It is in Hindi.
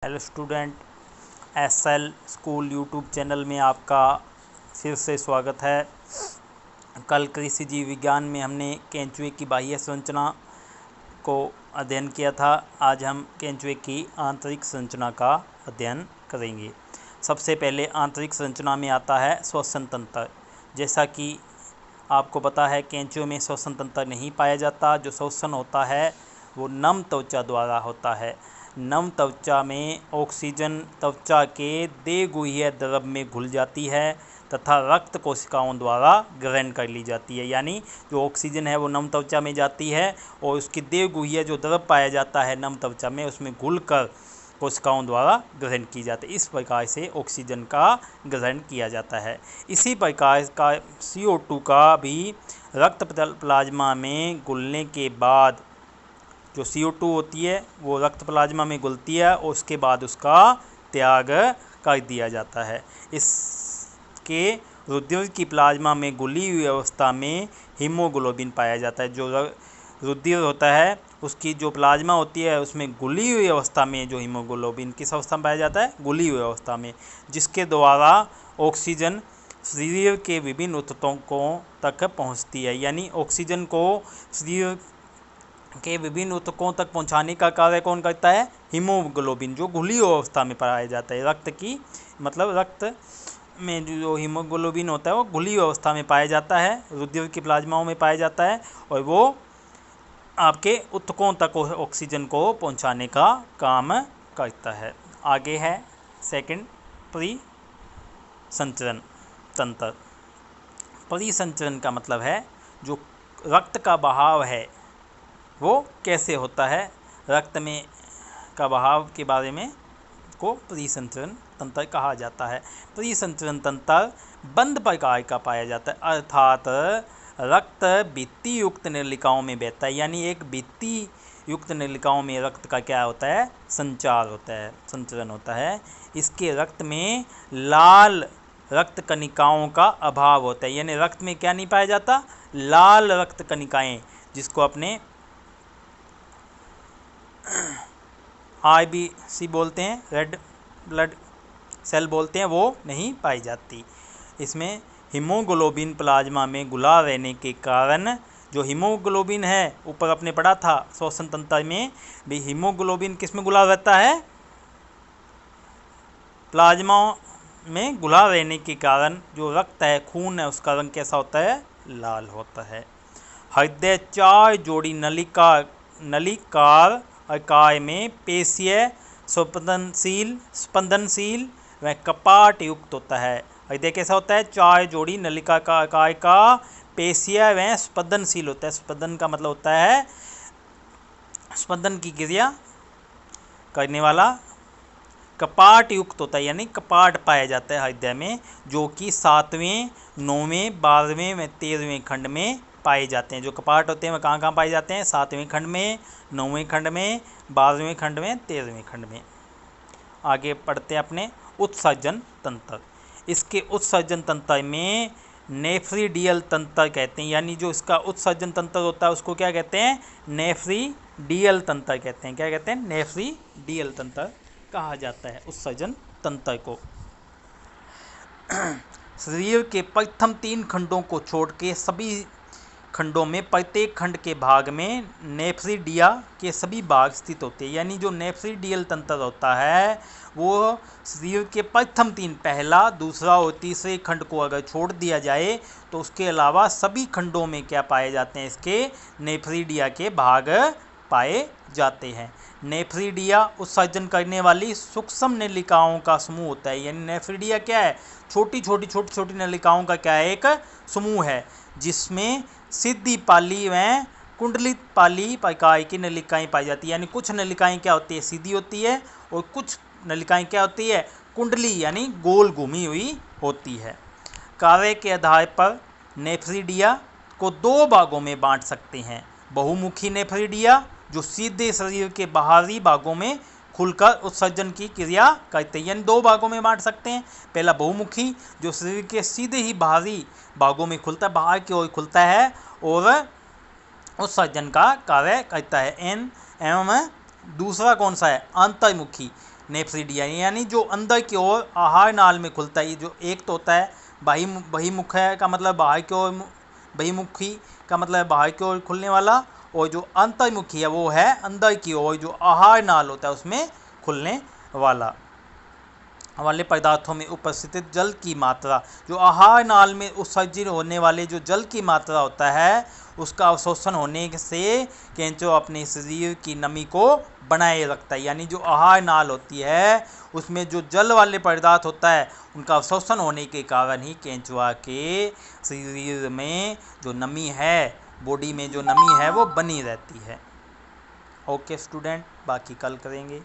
Hello student, SL school YouTube channel में आपका फिर से स्वागत है। कल कृषि जीव विज्ञान में हमने केंचुए की बाह्य संरचना को अध्ययन किया था। आज हम केंचुए की आंतरिक संरचना का अध्ययन करेंगे। सबसे पहले आंतरिक संरचना में आता है श्वसन तंत्र। जैसा कि आपको पता है, केंचुए में श्वसन तंत्र नहीं पाया जाता। जो श्वसन होता है वो नम त्वचा द्वारा होता है। नम त्वचा में ऑक्सीजन त्वचा के देहगुह्य द्रव में घुल जाती है तथा रक्त कोशिकाओं द्वारा ग्रहण कर ली जाती है। यानी जो ऑक्सीजन है वो नम त्वचा में जाती है और उसकी देहगुह्य जो द्रव पाया जाता है नम त्वचा में, उसमें घुलकर कोशिकाओं द्वारा ग्रहण की जाती है। इस प्रकार से ऑक्सीजन का ग्रहण किया जाता है। इसी प्रकार का CO2 का भी रक्त प्लाज्मा में घुलने के बाद जो CO2 होती है वो रक्त प्लाज्मा में घुलती है और उसके बाद उसका त्याग कर दिया जाता है। इसके रुधिर की प्लाज्मा में घुली हुई अवस्था में हीमोग्लोबिन पाया जाता है। जो रुधिर होता है उसकी जो प्लाज्मा होती है उसमें घुली हुई अवस्था में जो हीमोग्लोबिन किस अवस्था में पाया जाता है? घुली हुई अवस्था में, जिसके द्वारा ऑक्सीजन शरीर के विभिन्न ऊतकों तक पहुंचती है। यानी ऑक्सीजन को शरीर के विभिन्न ऊतकों तक पहुंचाने का कार्य कौन करता है? हीमोग्लोबिन, जो घुली हुई अवस्था में पाया जाता है। रक्त की मतलब रक्त में जो हीमोग्लोबिन होता है वो घुली हुई अवस्था में पाया जाता है, रुधिर की प्लाज्माओं में पाया जाता है और वो आपके ऊतकों तक ऑक्सीजन को पहुंचाने का काम करता है। आगे है सेकंड, परिसंचरण तंत्र। परिसंचरण का मतलब है जो रक्त का बहाव है वो कैसे होता है। रक्त में का बहाव के बारे में को परिसंचरण तंत्र कहा जाता है। परिसंचरण तंत्र बंद प्रकार का पाया जाता है, अर्थात रक्त भित्ति युक्त नलिकाओं में बहता है। यानी एक भित्ति युक्त नलिकाओं में रक्त का क्या होता है? संचार होता है, संचरण होता है। इसके रक्त में लाल रक्त कणिकाओं का अभाव होता है। यानी रक्त में क्या नहीं पाया जाता? लाल रक्त कणिकाएं, जिसको अपने RBC बोलते हैं, रेड ब्लड सेल बोलते हैं, वो नहीं पाई जाती। इसमें हीमोग्लोबिन प्लाज्मा में घुला रहने के कारण जो हीमोग्लोबिन है, ऊपर आपने पढ़ा था श्वसन तंत्र में भी हीमोग्लोबिन किस में घुला रहता है? प्लाज्मा में घुला रहने के कारण जो रक्त है, खून है, उसका रंग कैसा होता है? लाल होता है। हृदय 4 जोड़ी नलिकार अकाय में पेशीय स्पंदनशील व कपाट युक्त होता है। हृदय कैसा होता है? 4 जोड़ी नलिका का अकाय का पेशीय व स्पंदनशील होता है। स्पंदन का मतलब होता है स्पंदन की क्रिया करने वाला। कपाट युक्त होता है, यानी कपाट पाया जाता है हृदय में, जो कि 7वें, 9वें, 12वें व 13वें खंड में पाए जाते हैं। जो कपाट होते हैं वह कहाँ पाए जाते हैं? 7वें खंड में, 9वें खंड में, 12वें खंड में, 13वें खंड में। आगे पढ़ते हैं अपने उत्सर्जन तंत्र। इसके उत्सर्जन तंत्र में नेफ्रिडियल तंत्र कहते हैं। यानी जो इसका उत्सर्जन तंत्र होता है उसको क्या कहते हैं? नेफ्रिडियल तंत्र कहते हैं। क्या कहते हैं? नेफ्रिडियल तंत्र कहा जाता है उत्सर्जन तंत्र को। शरीर के प्रथम 3 खंडों को छोड़ के सभी खंडों में प्रत्येक खंड के भाग में नेफ्रिडिया के सभी भाग स्थित होते हैं। यानी जो नेफ्रिडियल तंत्र होता है वो शरीर के प्रथम 3, पहला, दूसरा और तीसरे खंड को अगर छोड़ दिया जाए तो उसके अलावा सभी खंडों में क्या पाए जाते हैं? इसके नेफ्रिडिया के भाग पाए जाते हैं। नेफ्रिडिया उत्सर्जन करने वाली सूक्ष्म नलिकाओं का समूह होता है। यानी नेफ्रिडिया क्या है? छोटी छोटी नलिकाओं का क्या है? एक समूह है, जिसमें सीधी पाली व कुंडलित पाली प्रकार की नलिकाएं पाई जाती है। यानी कुछ नलिकाएं क्या होती है? सीधी होती है और कुछ नलिकाएं क्या होती है? कुंडली यानी गोल घूमी हुई होती है। कार्य के आधार पर नेफ्रिडिया को 2 भागों में बांट सकते हैं। बहुमुखी नेफ्रिडिया, जो सीधे शरीर के बाहरी भागों में खुलकर उत्सर्जन की क्रिया करते हैं। यानी 2 भागों में बांट सकते हैं। पहला बहुमुखी, जो शरीर के सीधे ही बाहरी भागों में खुलता है, बाहर की ओर खुलता है और उत्सर्जन का कार्य करता है। एवं दूसरा कौन सा है? अंतर्मुखी, नेफ्रिडिया, यानी जो अंदर की ओर आहार नाल में खुलता है। जो एक तो होता है बहिमुख है का मतलब बाहर की ओर, बहिमुखी का मतलब बाहर की ओर खुलने वाला, और जो अंतर्मुखी है वो है अंदर की ओर, जो आहार नाल होता है उसमें खुलने वाला वाले पदार्थों में उपस्थित जल की मात्रा, जो आहार नाल में उत्सर्जित होने वाले जो जल की मात्रा होता है उसका अवशोषण होने से केंचुआ अपने शरीर की नमी को बनाए रखता है। यानी जो आहार नाल होती है उसमें जो जल वाले पदार्थ होता है उनका अवशोषण होने के कारण ही केंचुआ के शरीर में जो नमी है, बॉडी में जो नमी है वो बनी रहती है। ओके स्टूडेंट, बाकी कल करेंगे।